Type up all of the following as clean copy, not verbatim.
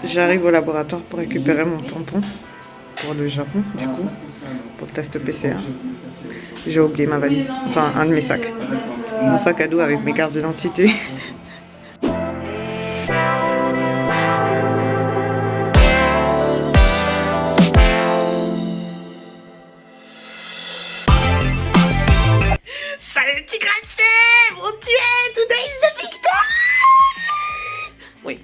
J'arrive au laboratoire pour récupérer mon tampon pour le Japon, du coup, pour le test PCR. J'ai oublié ma valise, enfin un de mes sacs. Mon sac à dos avec mes cartes d'identité. Salut petit gracier, mon Dieu, today is the big day. Oui,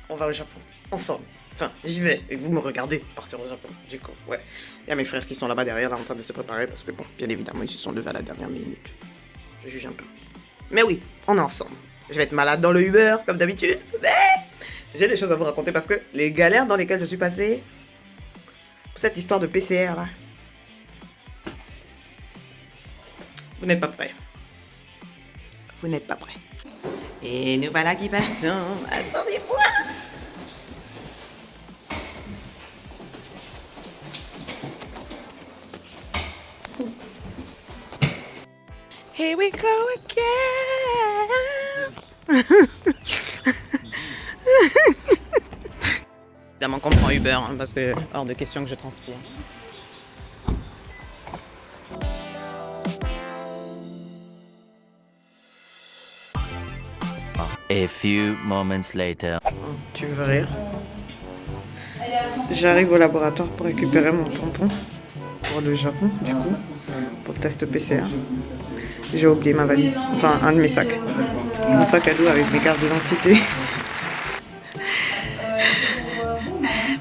on va au Japon, ensemble. Enfin, j'y vais, et vous me regardez partir au Japon, du coup, ouais. Il y a mes frères qui sont là-bas derrière, là, en train de se préparer, parce que bon, bien évidemment, ils se sont levés à la dernière minute. Je juge un peu. Mais oui, on est ensemble. Je vais être malade dans le Uber, comme d'habitude, mais j'ai des choses à vous raconter, parce que les galères dans lesquelles je suis passée, pour cette histoire de PCR, là, vous n'êtes pas prêts. Vous n'êtes pas prêts. Et nous voilà qui partons. Attendez-moi. Here we go again. Évidemment qu'on prend Uber, hein, parce que hors de question que je transpire. A few moments later. Tu veux rire? J'arrive au laboratoire pour récupérer mon tampon pour le Japon, du coup, pour le test PCR. J'ai oublié ma valise, enfin un de mes sacs. Mon sac à dos avec mes cartes d'identité.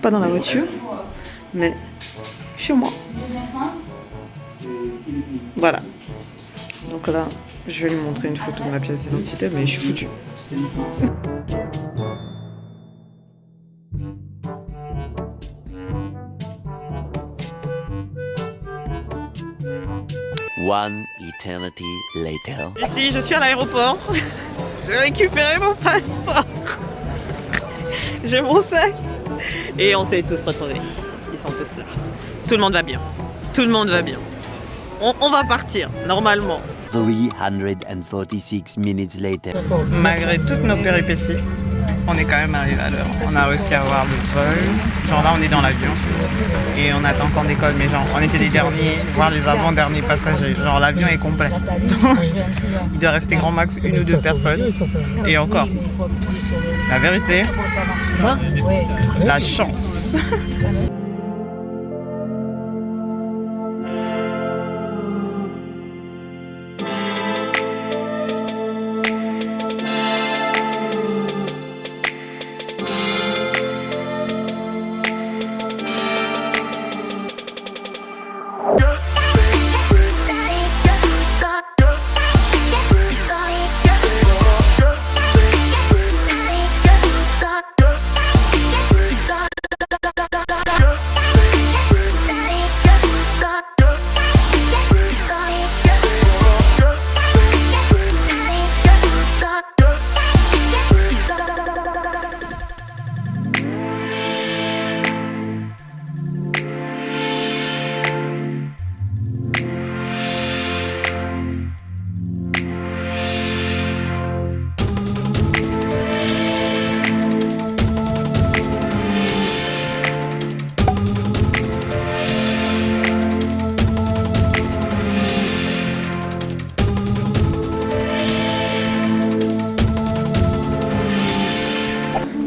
Pas dans la voiture, mais chez moi. Voilà. Donc là, je vais lui montrer une photo de ma pièce d'identité, mais je suis foutue. One eternity later. Ici, je suis à l'aéroport. Je vais récupérer mon passeport. J'ai mon sac. Et on s'est tous retrouvés. Ils sont tous là. Tout le monde va bien. Tout le monde va bien. On va partir, normalement. 346 minutes later. Malgré toutes nos péripéties, on est quand même arrivé à l'heure. On a réussi à avoir le vol. Genre là, on est dans l'avion. Et on attend qu'on décolle. Mais genre, on était les derniers, voire les avant-derniers passagers. Genre, l'avion est complet. Il doit rester grand max une ou deux personnes. Et encore. La vérité, la chance.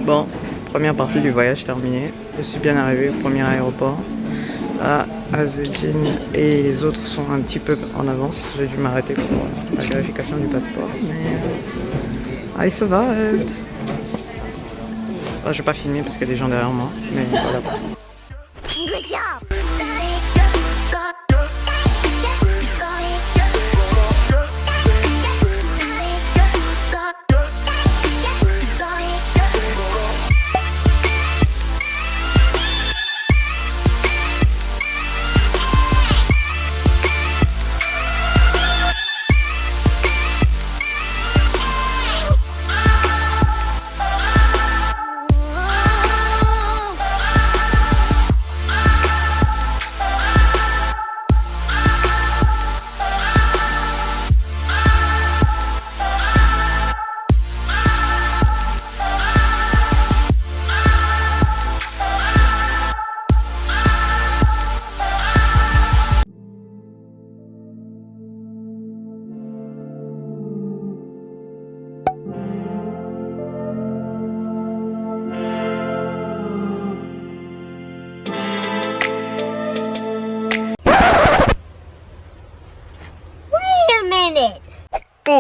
Bon, première partie du voyage terminée. Je suis bien arrivé au premier aéroport à Azedine et les autres sont un petit peu en avance. J'ai dû m'arrêter pour la vérification du passeport, mais I survived. Je vais pas filmer parce qu'il y a des gens derrière moi, mais voilà. Good job.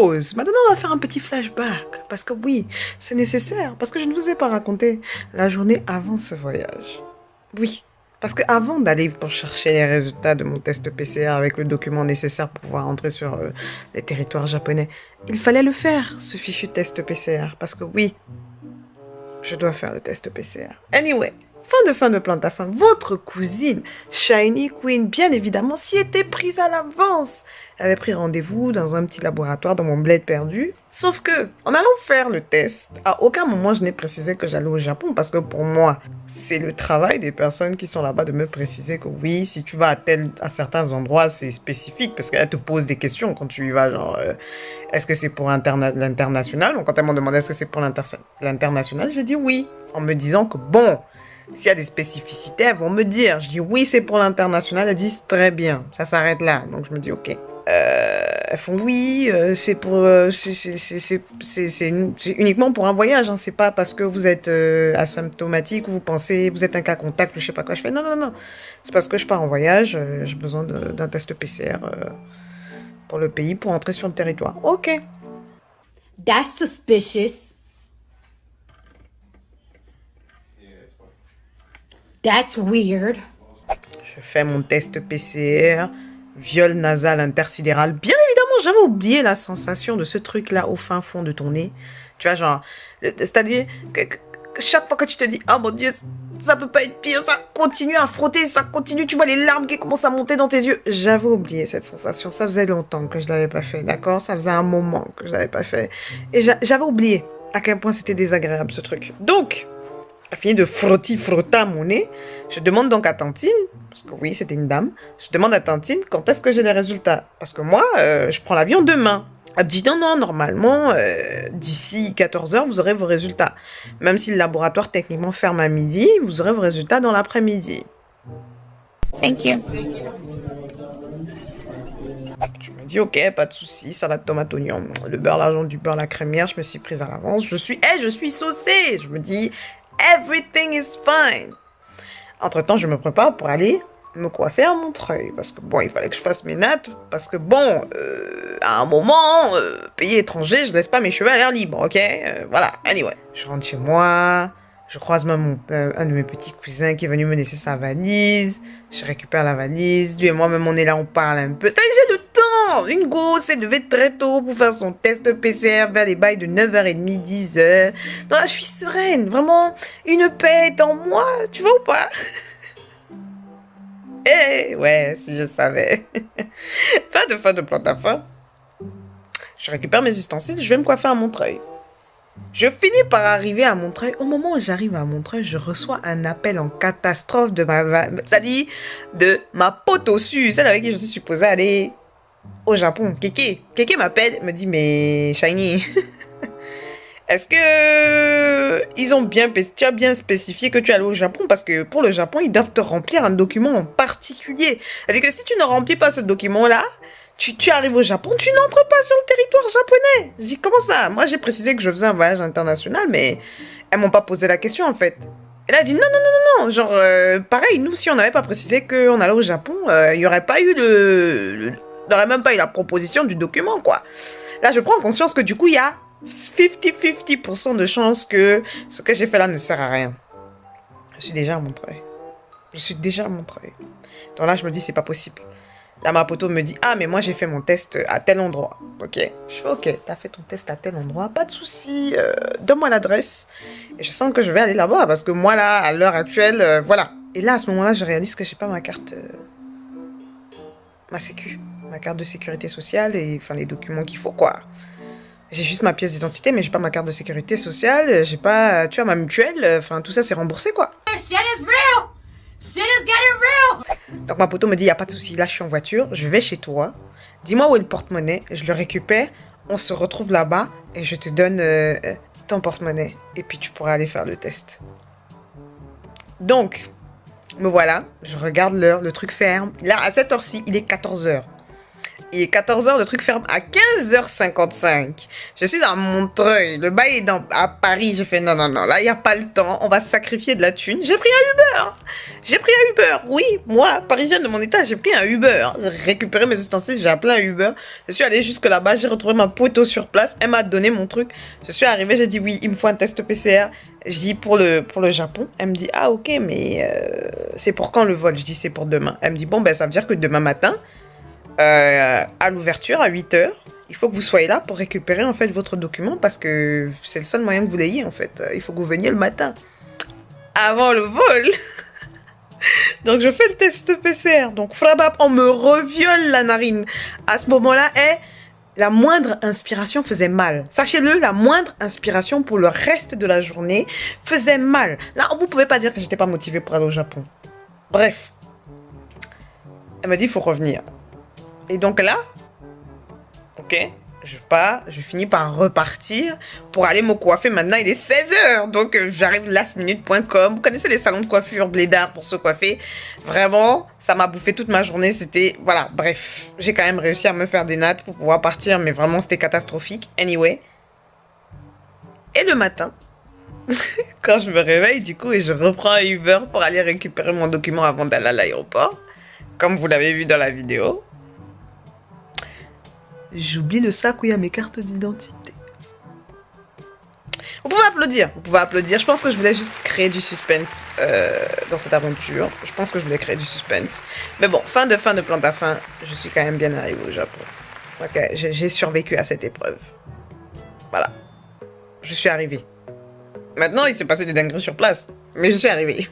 pause. Maintenant, on va faire un petit flashback. Parce que oui, c'est nécessaire. Parce que je ne vous ai pas raconté la journée avant ce voyage. Oui. Parce que avant d'aller pour chercher les résultats de mon test PCR avec le document nécessaire pour pouvoir entrer sur les territoires japonais, il fallait le faire, ce fichu test PCR. Parce que oui, je dois faire le test PCR. Anyway, fin de plante à fin. Votre cousine, Shiny Queen, bien évidemment, s'y était prise à l'avance. Elle avait pris rendez-vous dans un petit laboratoire dans mon bled perdu. Sauf que, en allant faire le test, à aucun moment je n'ai précisé que j'allais au Japon parce que pour moi, c'est le travail des personnes qui sont là-bas de me préciser que oui, si tu vas à certains endroits, c'est spécifique parce qu'elle te pose des questions quand tu y vas, genre, est-ce que c'est pour l'international? Donc quand elle m'a demandé est-ce que c'est pour l'international, j'ai dit oui, en me disant que bon, s'il y a des spécificités, elles vont me dire. Je dis oui, c'est pour l'international. Elles disent très bien. Ça s'arrête là. Donc je me dis ok. Elles font oui, c'est pour, c'est uniquement pour un voyage. Hein. C'est pas parce que vous êtes asymptomatique ou vous pensez vous êtes un cas contact ou je sais pas quoi. Je fais non. C'est parce que je pars en voyage. J'ai besoin d'un test PCR pour le pays pour entrer sur le territoire. Ok. That's suspicious. That's weird. Je fais mon test PCR, viol nasal intersidéral. Bien évidemment, j'avais oublié la sensation de ce truc-là au fin fond de ton nez. Tu vois, genre, c'est-à-dire que chaque fois que tu te dis, oh mon Dieu, ça peut pas être pire, ça continue à frotter, ça continue, tu vois les larmes qui commencent à monter dans tes yeux. J'avais oublié cette sensation, ça faisait longtemps que je l'avais pas fait, d'accord? Ça faisait un moment que je l'avais pas fait. Et j'avais oublié à quel point c'était désagréable ce truc. Donc, a fini de frotter mon nez. Je demande donc à Tantine, parce que oui, c'était une dame, je demande à Tantine quand est-ce que j'ai les résultats. Parce que moi, je prends l'avion demain. Elle me dit non, normalement, d'ici 14h, vous aurez vos résultats. Même si le laboratoire techniquement ferme à midi, vous aurez vos résultats dans l'après-midi. Thank you. Je me dis, ok, pas de souci, salade tomate oignon, le beurre, l'argent du beurre, la crémière, je me suis prise à l'avance. Je suis saucée. Je me dis, everything is fine. Entre-temps, je me prépare pour aller me coiffer à Montreuil. Parce que bon, il fallait que je fasse mes nattes. Parce que bon, à un moment, pays étranger, je laisse pas mes cheveux à l'air libre, ok? Voilà, anyway. Je rentre chez moi. Je croise même un de mes petits cousins qui est venu me laisser sa valise. Je récupère la valise. Lui et moi-même, on est là, on parle un peu. C'est-à-dire, j'ai le temps. Une go s'est levée très tôt pour faire son test PCR vers les bails de 9h30, 10h. Non, là, je suis sereine. Vraiment, une paix est en moi. Tu vois ou pas? Eh, ouais, si je savais. fin de plante à fin. Je récupère mes ustensiles. Je vais me coiffer à Montreuil. Je finis par arriver à Montreuil. Au moment où j'arrive à Montreuil, je reçois un appel en catastrophe de ma pote au sud, celle avec qui je suis supposée aller au Japon. Kéké m'appelle, me dit mais Shiny, est-ce que tu as bien spécifié que tu allais au Japon parce que pour le Japon, ils doivent te remplir un document en particulier. C'est-à-dire que si tu ne remplis pas ce document-là, tu arrives au Japon, tu n'entres pas sur le territoire japonais. J'ai dit, comment ça? Moi, j'ai précisé que je faisais un voyage international, mais elles m'ont pas posé la question, en fait. Elle a dit, non. Genre, pareil, nous, si on n'avait pas précisé qu'on allait au Japon, il n'y aurait pas eu il n'aurait même pas eu la proposition du document, quoi. Là, je prends conscience que du coup, il y a 50% de chances que ce que j'ai fait là ne sert à rien. Je suis déjà à Montreuil. Donc là, je me dis, c'est pas possible. Là, ma poteau me dit, ah, mais moi, j'ai fait mon test à tel endroit. Ok. Je fais, ok, t'as fait ton test à tel endroit, pas de souci. Donne-moi l'adresse. Et je sens que je vais aller là-bas parce que moi, là, à l'heure actuelle, voilà. Et là, à ce moment-là, je réalise que j'ai pas ma carte, ma carte de sécurité sociale et enfin les documents qu'il faut, quoi. J'ai juste ma pièce d'identité, mais j'ai pas ma carte de sécurité sociale, j'ai pas, tu vois, ma mutuelle, enfin tout ça c'est remboursé, quoi. Shit is real! Shit is getting real! Donc ma poteau me dit, y a pas de souci, là je suis en voiture, je vais chez toi, dis-moi où est le porte-monnaie, je le récupère, on se retrouve là-bas et je te donne ton porte-monnaie et puis tu pourras aller faire le test. Donc, me voilà, je regarde l'heure, le truc ferme. Là, à cette heure-ci, il est 14h. Il est 14h, le truc ferme à 15h55. Je suis à Montreuil, le bail est à Paris. J'ai fait non, non, non, là, il n'y a pas le temps. On va sacrifier de la thune. J'ai pris un Uber. J'ai pris un Uber. Oui, moi, parisienne de mon état, j'ai pris un Uber. J'ai récupéré mes ustensiles, j'ai appelé un Uber. Je suis allée jusque là-bas, j'ai retrouvé ma poteau sur place. Elle m'a donné mon truc. Je suis arrivée, j'ai dit oui, il me faut un test PCR. Je dis pour le Japon. Elle me dit ah ok, mais c'est pour quand le vol? Je dis c'est pour demain. Elle me dit bon, ben ça veut dire que demain matin, à l'ouverture, à 8h, il faut que vous soyez là pour récupérer en fait votre document parce que c'est le seul moyen que vous l'ayez en fait. Il faut que vous veniez le matin, avant le vol. Donc je fais le test PCR. Donc frabap, on me reviole la narine. À ce moment-là, la moindre inspiration faisait mal. Sachez-le, la moindre inspiration pour le reste de la journée faisait mal. Là, vous pouvez pas dire que j'étais pas motivée pour aller au Japon. Bref. Elle m'a dit, il faut revenir. Et donc là, ok, je pars, je finis par repartir pour aller me coiffer. Maintenant, il est 16h. Donc, j'arrive lastminute.com. Vous connaissez les salons de coiffure Blédard pour se coiffer. Vraiment, ça m'a bouffé toute ma journée. C'était, voilà, bref. J'ai quand même réussi à me faire des nattes pour pouvoir partir. Mais vraiment, c'était catastrophique. Anyway. Et le matin, quand je me réveille, du coup, et je reprends un Uber pour aller récupérer mon document avant d'aller à l'aéroport. Comme vous l'avez vu dans la vidéo. J'oublie le sac où il y a mes cartes d'identité. Vous pouvez applaudir, vous pouvez applaudir. Je pense que je voulais juste créer du suspense dans cette aventure. Je pense que je voulais créer du suspense. Mais bon, fin de plante à fin, je suis quand même bien arrivée au Japon. Ok, j'ai survécu à cette épreuve. Voilà. Je suis arrivée. Maintenant, il s'est passé des dingueries sur place. Mais je suis arrivée.